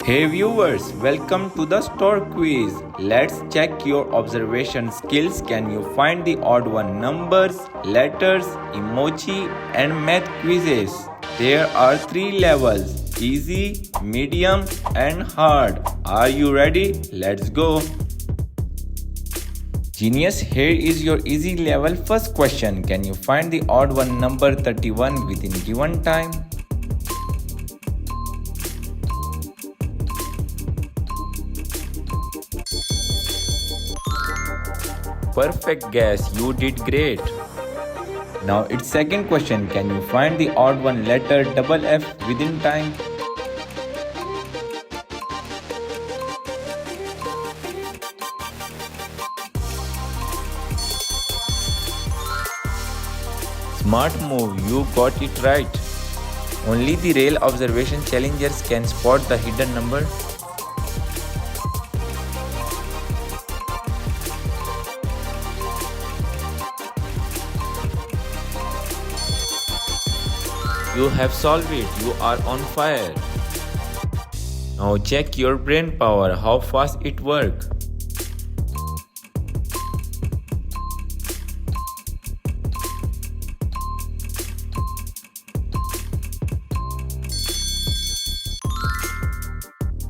Hey viewers, welcome to the store quiz. Let's check your observation skills. Can you find the odd one numbers, letters, emoji and math quizzes? There are 3 levels: easy, medium and hard. Are you ready? Let's go. Genius, here is your easy level first question. Can you find the odd one number 31 within given time? Perfect guess, you did great. Now it's second question. Can you find the odd one letter double F within time? Smart move, you got it right. Only the rail observation challengers can spot the hidden number. You have solved it, you are on fire. Now check your brain power, how fast it works.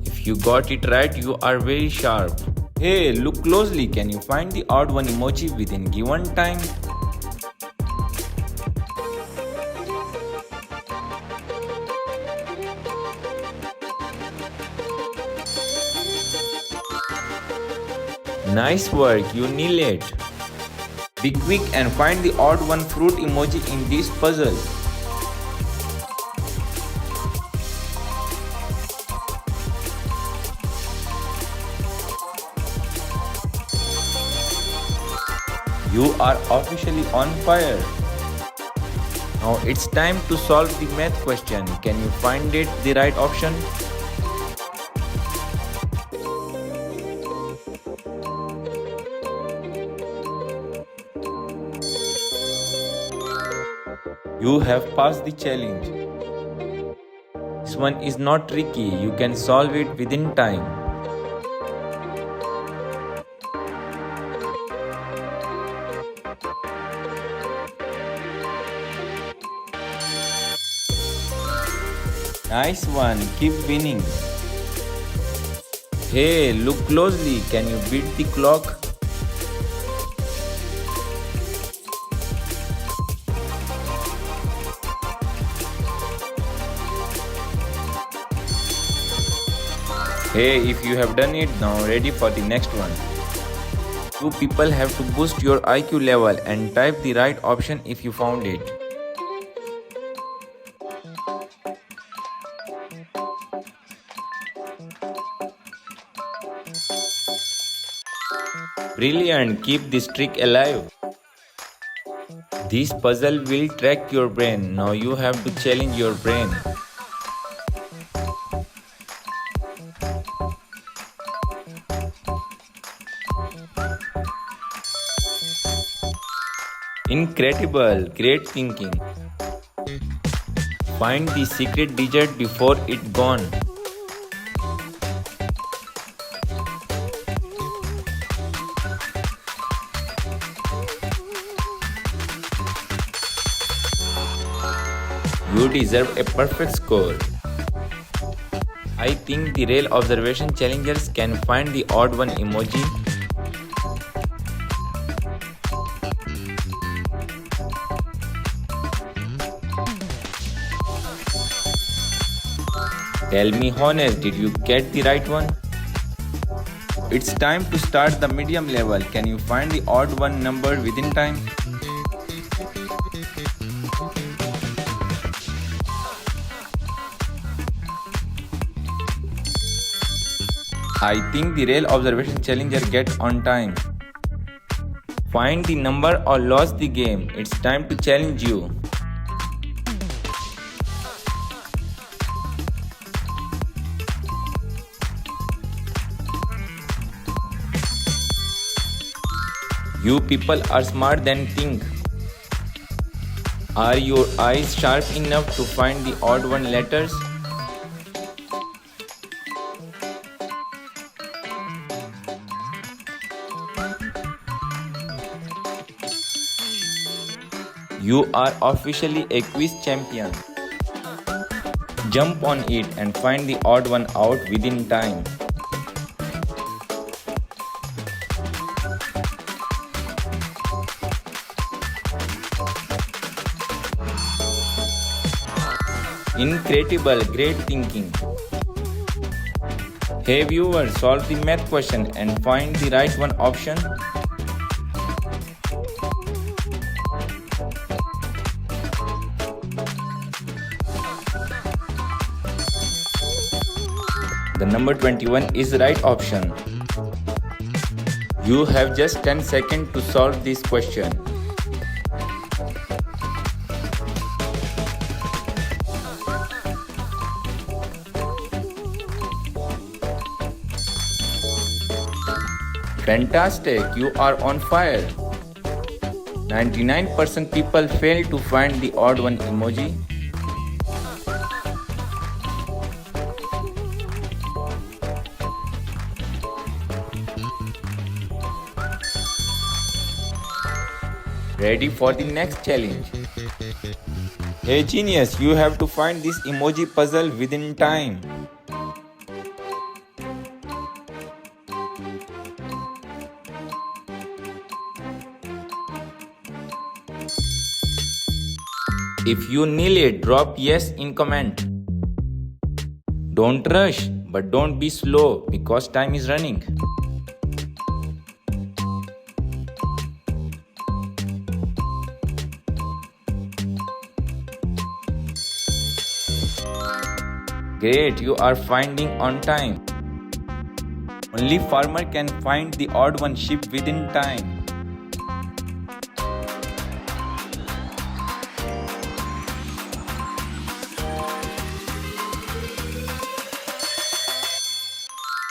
If you got it right, you are very sharp. Hey, look closely, can you find the odd one emoji within given time? Nice work, you nailed it. Be quick and find the odd one fruit emoji in this puzzle. You are officially on fire. Now it's time to solve the math question. Can you find it the right option? You have passed the challenge. This one is not tricky, you can solve it within time. Nice one, keep winning. Hey, look closely, can you beat the clock? Hey, if you have done it, now ready for the next one. 2 people have to boost your IQ level and type the right option if you found it. Brilliant, keep this trick alive. This puzzle will track your brain. Now you have to challenge your brain. Incredible, great thinking. Find the secret digit before it's gone. You deserve a perfect score. I think the rail observation challengers can find the odd one emoji. Tell me honest, did you get the right one? It's time to start the medium level. Can you find the odd one number within time? I think the rail observation challenger get on time. Find the number or lose the game. It's time to challenge you. You people are smart than think. Are your eyes sharp enough to find the odd one letters? You are officially a quiz champion. Jump on it and find the odd one out within time. Incredible, great thinking. Hey viewer, solve the math question and find the right one option. The number 21 is the right option. You have just 10 seconds to solve this question. Fantastic, you are on fire. 99% people fail to find the odd one emoji. Ready for the next challenge? Hey genius, you have to find this emoji puzzle within time. If you nail it, drop yes in comment. Don't rush, but don't be slow because time is running. Great, you are finding on time. Only farmer can find the odd one sheep within time.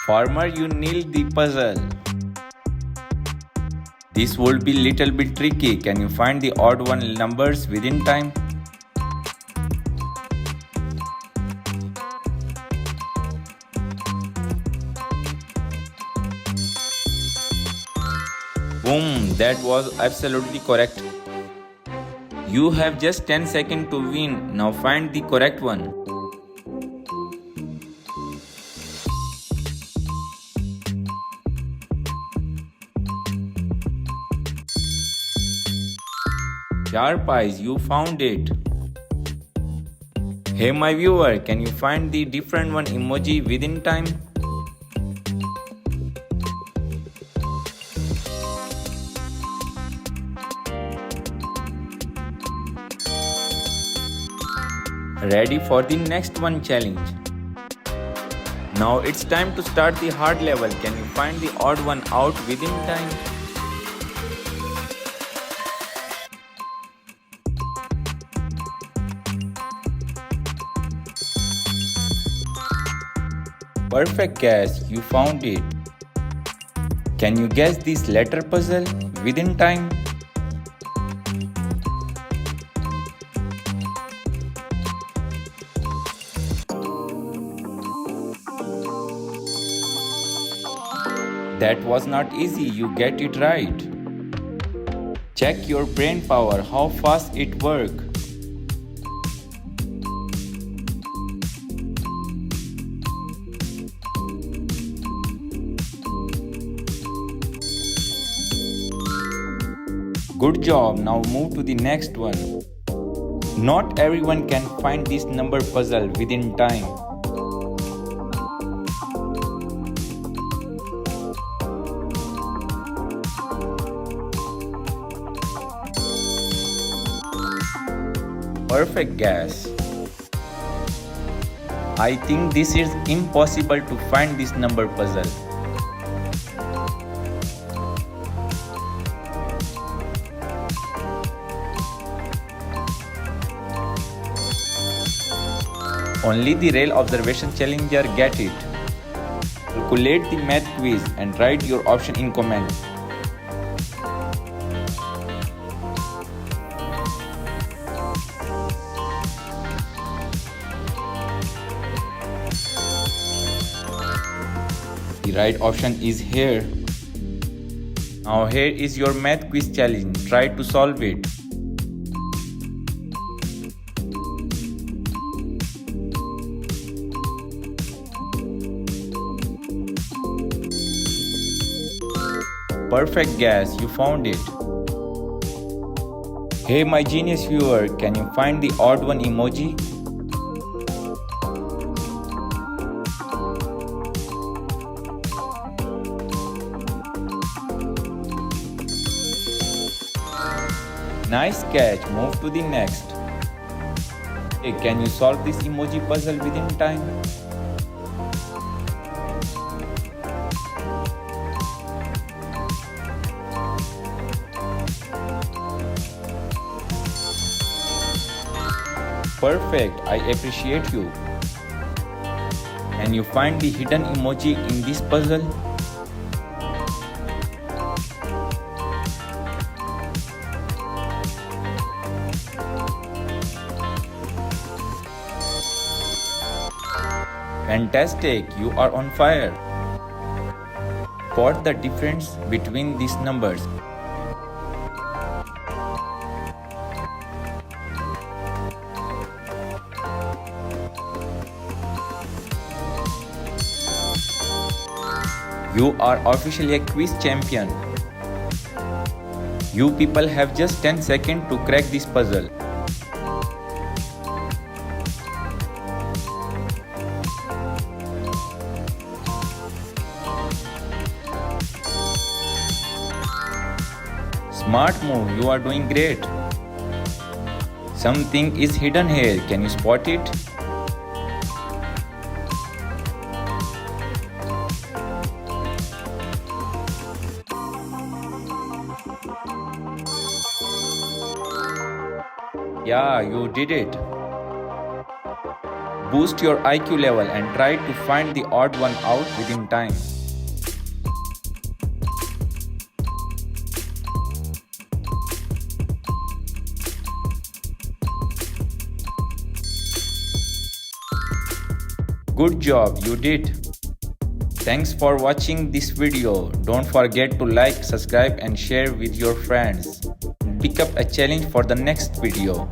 Farmer, you nailed the puzzle. This would be little bit tricky. Can you find the odd one numbers within time? Boom, that was absolutely correct. You have just 10 seconds to win. Now find the correct one. Sharp eyes, you found it. Hey my viewer, can you find the different one emoji within time? Ready for the next one challenge? Now it's time to start the hard level. Can you find the odd one out within time? Perfect guess, you found it. Can you guess this letter puzzle within time? That was not easy, you get it right. Check your brain power, how fast it works. Good job, now move to the next one. Not everyone can find this number puzzle within time. Perfect guess. I think this is impossible to find this number puzzle. Only the real observation challenger get it. Calculate the math quiz and write your option in comment. The right option is here. Now here is your math quiz challenge. Try to solve it. Perfect guess, you found it. Hey my genius viewer, can you find the odd one emoji? Nice catch, move to the next. Hey, can you solve this emoji puzzle within time? Perfect, I appreciate you. Can you find the hidden emoji in this puzzle? Fantastic, you are on fire. Spot the difference between these numbers. You are officially a quiz champion. You people have just 10 seconds to crack this puzzle. Smart move, you are doing great. Something is hidden here, can you spot it? Yeah, you did it. Boost your IQ level and try to find the odd one out within time. Good job, you did. Thanks for watching this video. Don't forget to like, subscribe and share with your friends. Pick up a challenge for the next video.